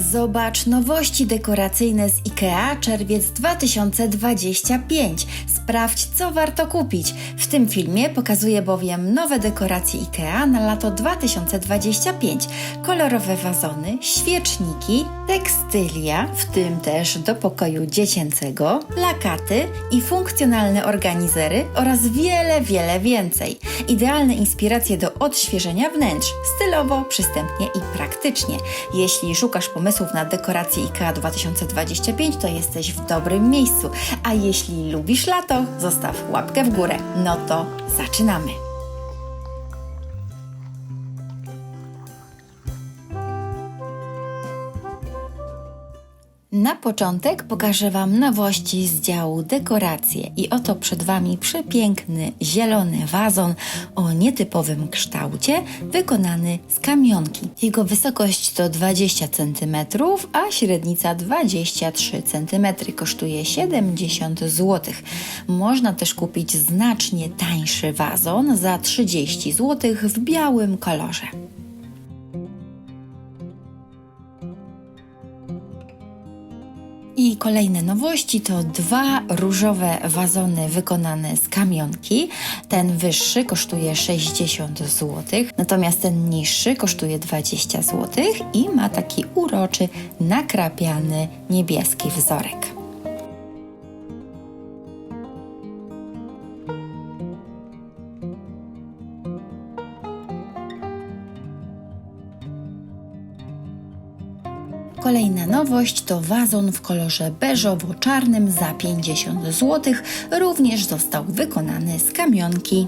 Zobacz nowości dekoracyjne z IKEA czerwiec 2025. Sprawdź, co warto kupić. W tym filmie pokazuję bowiem nowe dekoracje IKEA na lato 2025. Kolorowe wazony, świeczniki, tekstylia, w tym też do pokoju dziecięcego, plakaty i funkcjonalne organizery oraz wiele więcej. Idealne inspiracje do odświeżenia wnętrz, stylowo, przystępnie i praktycznie. Jeśli szukasz pomysłów na dekoracje IKEA 2025, to jesteś w dobrym miejscu. A jeśli lubisz lato, zostaw łapkę w górę. No to zaczynamy! Na początek pokażę Wam nowości z działu dekoracje i oto przed Wami przepiękny zielony wazon o nietypowym kształcie wykonany z kamionki. Jego wysokość to 20 cm, a średnica 23 cm. Kosztuje 70 zł. Można też kupić znacznie tańszy wazon za 30 zł w białym kolorze. I kolejne nowości to dwa różowe wazony wykonane z kamionki. Ten wyższy kosztuje 60 zł, natomiast ten niższy kosztuje 20 zł i ma taki uroczy, nakrapiany niebieski wzorek. Kolejna nowość to wazon w kolorze beżowo-czarnym za 50 zł. Również został wykonany z kamionki.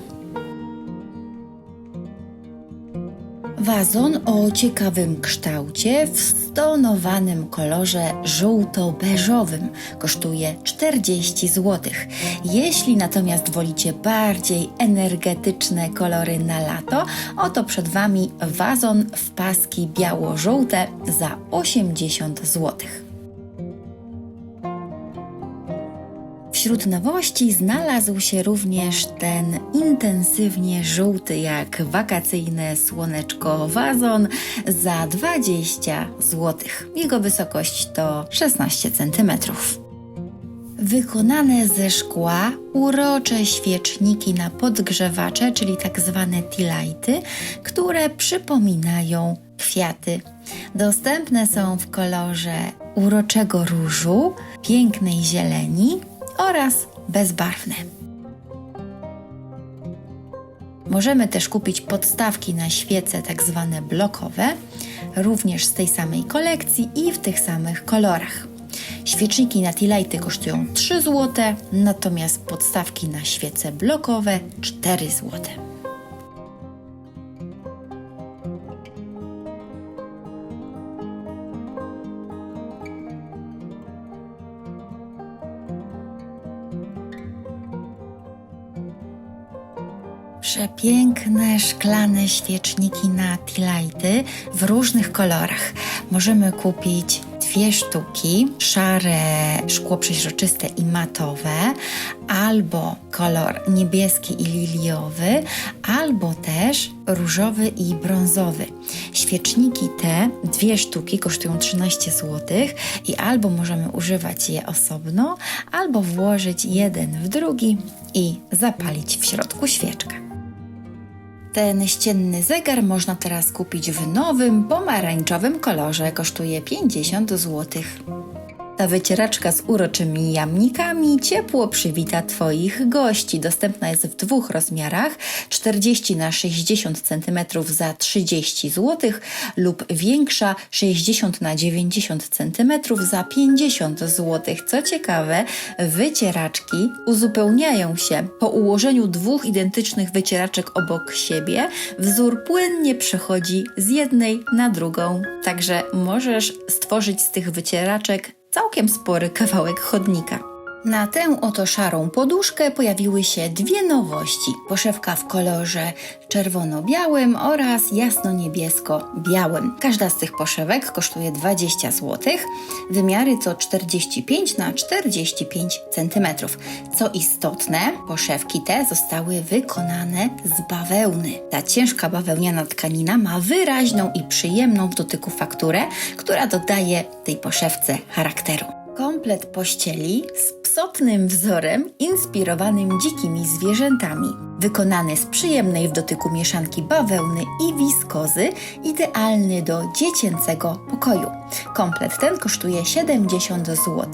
Wazon o ciekawym kształcie w stonowanym kolorze żółto-beżowym kosztuje 40 zł. Jeśli natomiast wolicie bardziej energetyczne kolory na lato, oto przed Wami wazon w paski biało-żółte za 80 zł. Wśród nowości znalazł się również ten intensywnie żółty jak wakacyjne słoneczko wazon za 20 zł. Jego wysokość to 16 cm. Wykonane ze szkła urocze świeczniki na podgrzewacze, czyli tak zwane tea lighty, które przypominają kwiaty. Dostępne są w kolorze uroczego różu, pięknej zieleni oraz bezbarwne. Możemy też kupić podstawki na świece tak zwane blokowe, również z tej samej kolekcji i w tych samych kolorach. Świeczniki na tea lighty kosztują 3 zł, natomiast podstawki na świece blokowe 4 zł. Przepiękne szklane świeczniki na tea lighty w różnych kolorach. Możemy kupić 2 sztuki, szare szkło przeźroczyste i matowe, albo kolor niebieski i liliowy, albo też różowy i brązowy. Świeczniki te, 2 sztuki, kosztują 13 zł i albo możemy używać je osobno, albo włożyć jeden w drugi i zapalić w środku świeczkę. Ten ścienny zegar można teraz kupić w nowym, pomarańczowym kolorze. Kosztuje 50 zł. Ta wycieraczka z uroczymi jamnikami ciepło przywita Twoich gości. Dostępna jest w 2 rozmiarach, 40 na 60 cm za 30 zł lub większa 60 na 90 cm za 50 zł. Co ciekawe, wycieraczki uzupełniają się. Po ułożeniu 2 identycznych wycieraczek obok siebie wzór płynnie przechodzi z jednej na drugą. Także możesz stworzyć z tych wycieraczek całkiem spory kawałek chodnika. Na tę oto szarą poduszkę pojawiły się dwie nowości. Poszewka w kolorze czerwono-białym oraz jasno-niebiesko-białym. Każda z tych poszewek kosztuje 20 zł. Wymiary to 45 na 45 cm. Co istotne, poszewki te zostały wykonane z bawełny. Ta ciężka bawełniana tkanina ma wyraźną i przyjemną w dotyku fakturę, która dodaje tej poszewce charakteru. Komplet pościeli z psotnym wzorem inspirowanym dzikimi zwierzętami. Wykonany z przyjemnej w dotyku mieszanki bawełny i wiskozy, idealny do dziecięcego pokoju. Komplet ten kosztuje 70 zł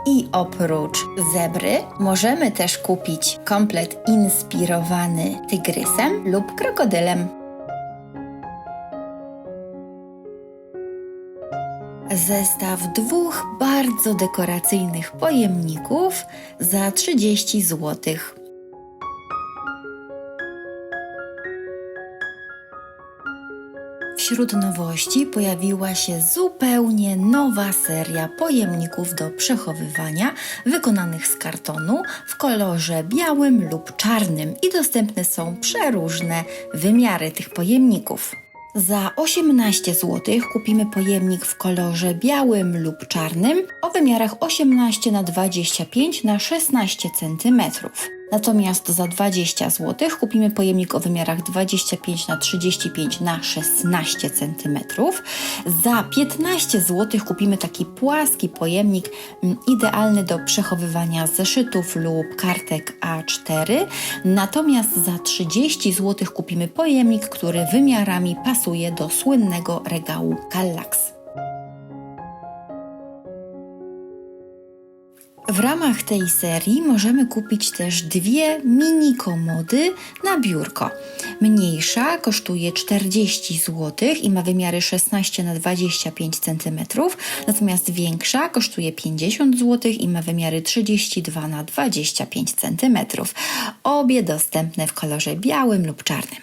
i oprócz zebry możemy też kupić komplet inspirowany tygrysem lub krokodylem. Zestaw dwóch bardzo dekoracyjnych pojemników za 30 zł. Wśród nowości pojawiła się zupełnie nowa seria pojemników do przechowywania wykonanych z kartonu w kolorze białym lub czarnym i dostępne są przeróżne wymiary tych pojemników. Za 18 zł kupimy pojemnik w kolorze białym lub czarnym o wymiarach 18 na 25 na 16 cm. Natomiast za 20 zł kupimy pojemnik o wymiarach 25 na 35 na 16 cm. Za 15 zł kupimy taki płaski pojemnik idealny do przechowywania zeszytów lub kartek A4. Natomiast za 30 zł kupimy pojemnik, który wymiarami pasuje do słynnego regału Kallax. W ramach tej serii możemy kupić też dwie mini komody na biurko. Mniejsza kosztuje 40 zł i ma wymiary 16 na 25 cm, natomiast większa kosztuje 50 zł i ma wymiary 32 na 25 cm. Obie dostępne w kolorze białym lub czarnym.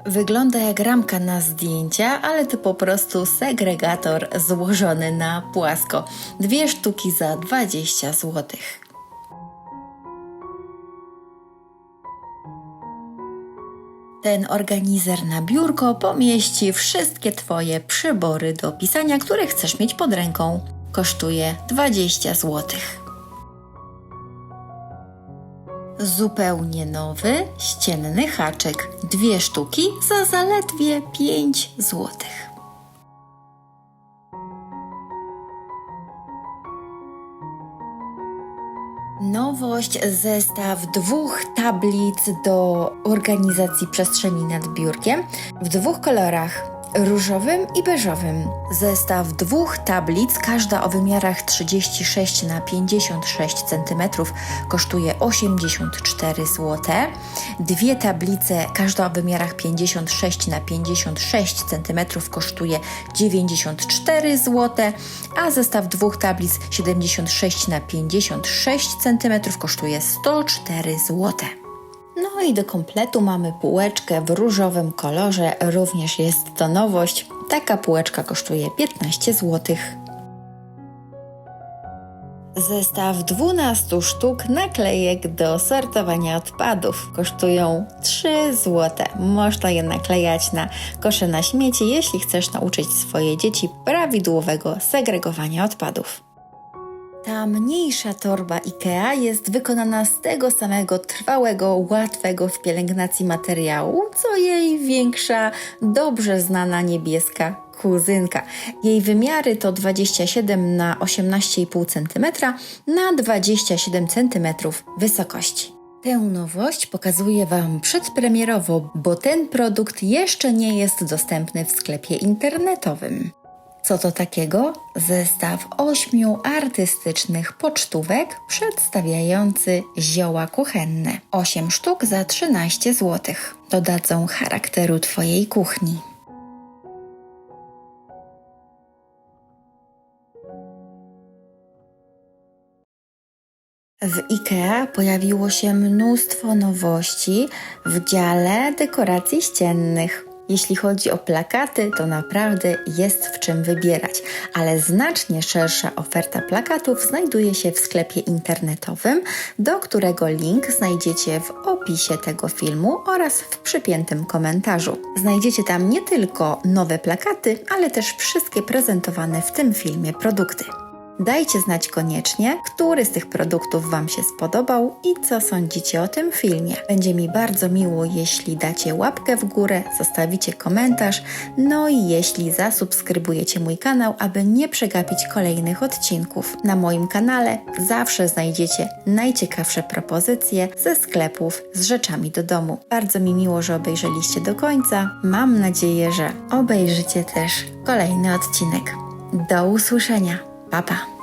Wygląda jak ramka na zdjęcia, ale to po prostu segregator złożony na płasko. Dwie sztuki za 20 zł. Ten organizer na biurko pomieści wszystkie Twoje przybory do pisania, które chcesz mieć pod ręką. Kosztuje 20 zł. Zupełnie nowy, ścienny haczyk. Dwie sztuki za zaledwie 5 zł. Nowość: zestaw dwóch tablic do organizacji przestrzeni nad biurkiem w dwóch kolorach. Różowym i beżowym. Zestaw dwóch tablic, każda o wymiarach 36 na 56 cm, kosztuje 84 zł. Dwie tablice, każda o wymiarach 56 na 56 cm, kosztuje 94 zł, a zestaw dwóch tablic 76 na 56 cm kosztuje 104 zł. No i do kompletu mamy półeczkę w różowym kolorze, również jest to nowość. Taka półeczka kosztuje 15 zł. Zestaw 12 sztuk naklejek do sortowania odpadów kosztują 3 zł. Można je naklejać na kosze na śmieci, jeśli chcesz nauczyć swoje dzieci prawidłowego segregowania odpadów. Ta mniejsza torba IKEA jest wykonana z tego samego trwałego, łatwego w pielęgnacji materiału, co jej większa, dobrze znana niebieska kuzynka. Jej wymiary to 27 na 18,5 cm na 27 cm wysokości. Tę nowość pokazuję Wam przedpremierowo, bo ten produkt jeszcze nie jest dostępny w sklepie internetowym. Co to takiego? Zestaw 8 artystycznych pocztówek przedstawiający zioła kuchenne. 8 sztuk za 13 zł. Dodadzą charakteru Twojej kuchni. W IKEA pojawiło się mnóstwo nowości w dziale dekoracji ściennych. Jeśli chodzi o plakaty, to naprawdę jest w czym wybierać, ale znacznie szersza oferta plakatów znajduje się w sklepie internetowym, do którego link znajdziecie w opisie tego filmu oraz w przypiętym komentarzu. Znajdziecie tam nie tylko nowe plakaty, ale też wszystkie prezentowane w tym filmie produkty. Dajcie znać koniecznie, który z tych produktów Wam się spodobał i co sądzicie o tym filmie. Będzie mi bardzo miło, jeśli dacie łapkę w górę, zostawicie komentarz, no i jeśli zasubskrybujecie mój kanał, aby nie przegapić kolejnych odcinków. Na moim kanale zawsze znajdziecie najciekawsze propozycje ze sklepów z rzeczami do domu. Bardzo mi miło, że obejrzeliście do końca. Mam nadzieję, że obejrzycie też kolejny odcinek. Do usłyszenia. Pa, pa.